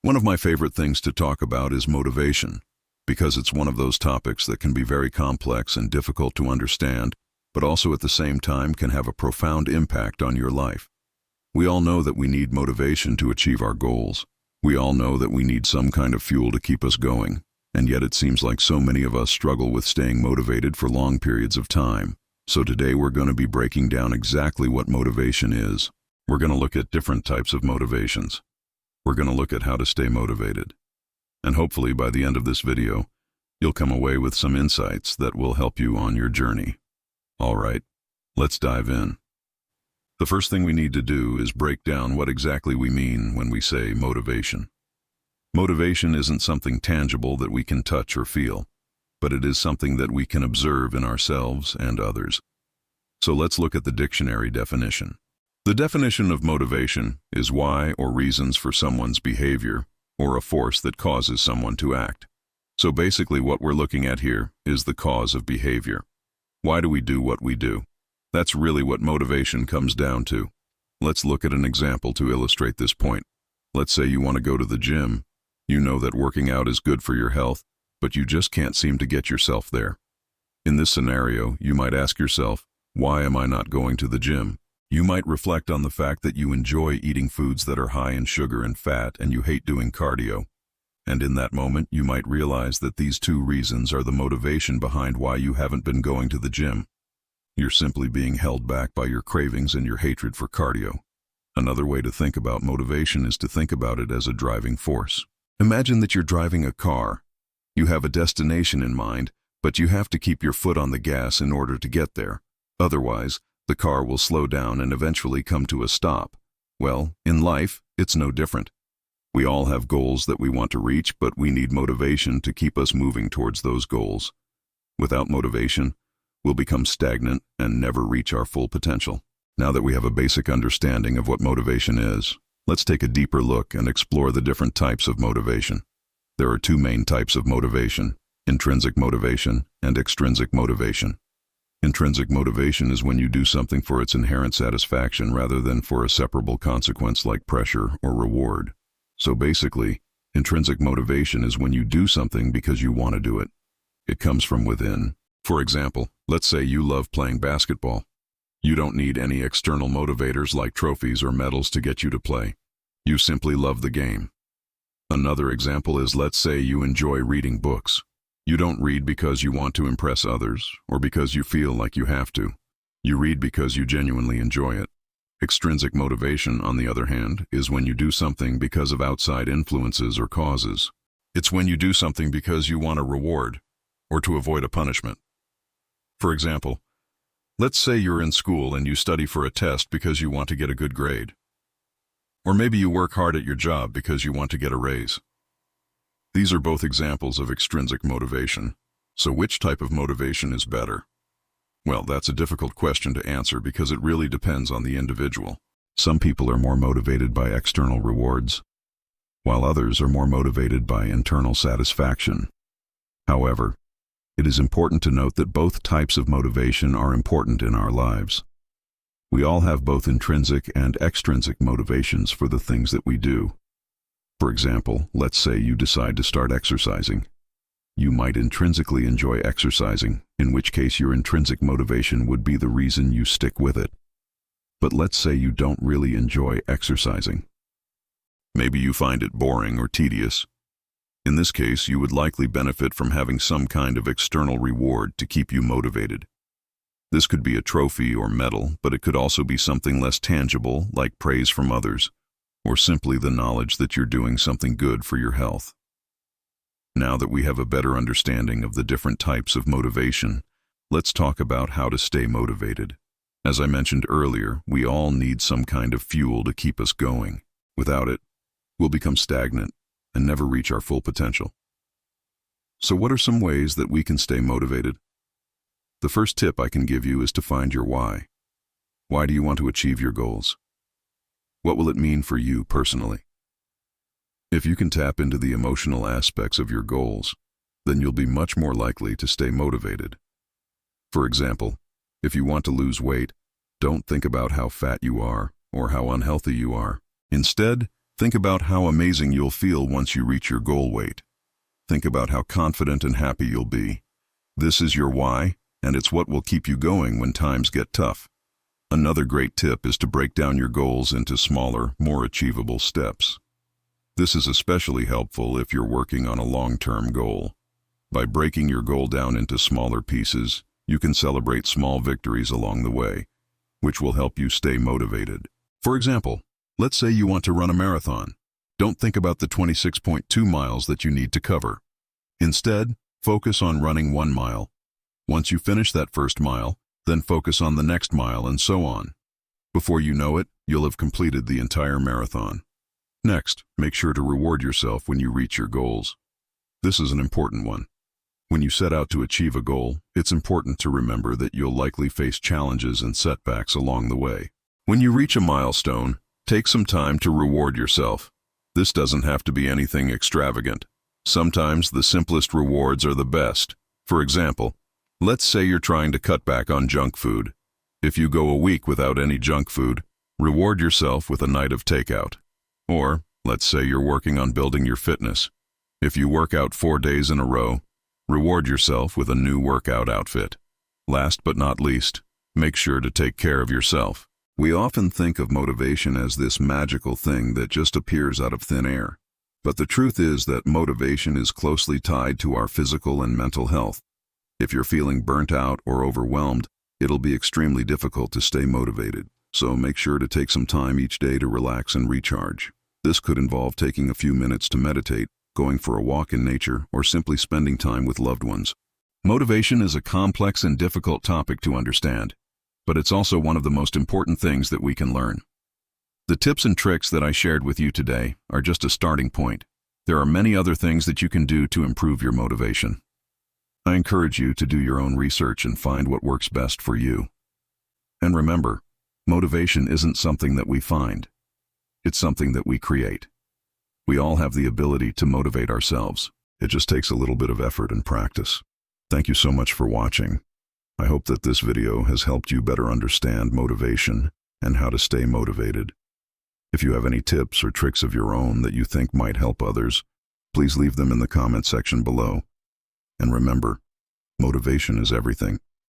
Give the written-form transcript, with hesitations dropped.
One of my favorite things to talk about is motivation, because it's one of those topics that can be very complex and difficult to understand, but also at the same time can have a profound impact on your life. We all know that we need motivation to achieve our goals. We all know that we need some kind of fuel to keep us going, and yet it seems like so many of us struggle with staying motivated for long periods of time. So today we're going to be breaking down exactly what motivation is. We're going to look at different types of motivations. We're going to look at how to stay motivated. And hopefully by the end of this video, you'll come away with some insights that will help you on your journey. All right, let's dive in. The first thing we need to do is break down what exactly we mean when we say motivation. Motivation isn't something tangible that we can touch or feel, but it is something that we can observe in ourselves and others. So let's look at the dictionary definition. The definition of motivation is why or reasons for someone's behavior, or a force that causes someone to act. So basically what we're looking at here is the cause of behavior. Why do we do what we do? That's really what motivation comes down to. Let's look at an example to illustrate this point. Let's say you want to go to the gym. You know that working out is good for your health, but you just can't seem to get yourself there. In this scenario, you might ask yourself, why am I not going to the gym? You might reflect on the fact that you enjoy eating foods that are high in sugar and fat and you hate doing cardio. And in that moment, you might realize that these two reasons are the motivation behind why you haven't been going to the gym. You're simply being held back by your cravings and your hatred for cardio. Another way to think about motivation is to think about it as a driving force. Imagine that you're driving a car. You have a destination in mind, but you have to keep your foot on the gas in order to get there. Otherwise, the car will slow down and eventually come to a stop. Well, in life, it's no different. We all have goals that we want to reach, but we need motivation to keep us moving towards those goals. Without motivation, we'll become stagnant and never reach our full potential. Now that we have a basic understanding of what motivation is, let's take a deeper look and explore the different types of motivation. There are two main types of motivation: intrinsic motivation and extrinsic motivation. Intrinsic motivation is when you do something for its inherent satisfaction rather than for a separable consequence like pressure or reward. So basically, intrinsic motivation is when you do something because you want to do it. It comes from within. For example, let's say you love playing basketball. You don't need any external motivators like trophies or medals to get you to play. You simply love the game. Another example is, let's say you enjoy reading books. You don't read because you want to impress others or because you feel like you have to. You read because you genuinely enjoy it. Extrinsic motivation, on the other hand, is when you do something because of outside influences or causes. It's when you do something because you want a reward or to avoid a punishment. For example, let's say you're in school and you study for a test because you want to get a good grade. Or maybe you work hard at your job because you want to get a raise. These are both examples of extrinsic motivation. So which type of motivation is better? Well, that's a difficult question to answer because it really depends on the individual. Some people are more motivated by external rewards, while others are more motivated by internal satisfaction. However, it is important to note that both types of motivation are important in our lives. We all have both intrinsic and extrinsic motivations for the things that we do. For example, let's say you decide to start exercising. You might intrinsically enjoy exercising, in which case your intrinsic motivation would be the reason you stick with it. But let's say you don't really enjoy exercising. Maybe you find it boring or tedious. In this case, you would likely benefit from having some kind of external reward to keep you motivated. This could be a trophy or medal, but it could also be something less tangible, like praise from others, or simply the knowledge that you're doing something good for your health. Now that we have a better understanding of the different types of motivation, let's talk about how to stay motivated. As I mentioned earlier, we all need some kind of fuel to keep us going. Without it, we'll become stagnant and never reach our full potential. So what are some ways that we can stay motivated? The first tip I can give you is to find your why. Why do you want to achieve your goals? What will it mean for you personally? If you can tap into the emotional aspects of your goals, then you'll be much more likely to stay motivated. For example, if you want to lose weight, don't think about how fat you are or how unhealthy you are. Instead, Think about how amazing you'll feel once you reach your goal weight. Think about how confident and happy you'll be. This is your why, and it's what will keep you going when times get tough. Another great tip is to break down your goals into smaller, more achievable steps. This is especially helpful if you're working on a long-term goal. By breaking your goal down into smaller pieces, you can celebrate small victories along the way, which will help you stay motivated. For example, let's say you want to run a marathon. Don't think about the 26.2 miles that you need to cover. Instead, focus on running 1 mile. Once you finish that first mile, then focus on the next mile and so on. Before you know it, you'll have completed the entire marathon. Next, make sure to reward yourself when you reach your goals. This is an important one. When you set out to achieve a goal, it's important to remember that you'll likely face challenges and setbacks along the way. When you reach a milestone, take some time to reward yourself. This doesn't have to be anything extravagant. Sometimes the simplest rewards are the best. For example, let's say you're trying to cut back on junk food. If you go a week without any junk food, reward yourself with a night of takeout. Or, let's say you're working on building your fitness. If you work out 4 days in a row, reward yourself with a new workout outfit. Last but not least, make sure to take care of yourself. We often think of motivation as this magical thing that just appears out of thin air. But the truth is that motivation is closely tied to our physical and mental health. If you're feeling burnt out or overwhelmed, it'll be extremely difficult to stay motivated. So make sure to take some time each day to relax and recharge. This could involve taking a few minutes to meditate, going for a walk in nature, or simply spending time with loved ones. Motivation is a complex and difficult topic to understand, but it's also one of the most important things that we can learn. The tips and tricks that I shared with you today are just a starting point. There are many other things that you can do to improve your motivation. I encourage you to do your own research and find what works best for you. And remember, motivation isn't something that we find. It's something that we create. We all have the ability to motivate ourselves. It just takes a little bit of effort and practice. Thank you so much for watching. I hope that this video has helped you better understand motivation and how to stay motivated. If you have any tips or tricks of your own that you think might help others, please leave them in the comment section below. And remember, motivation is everything.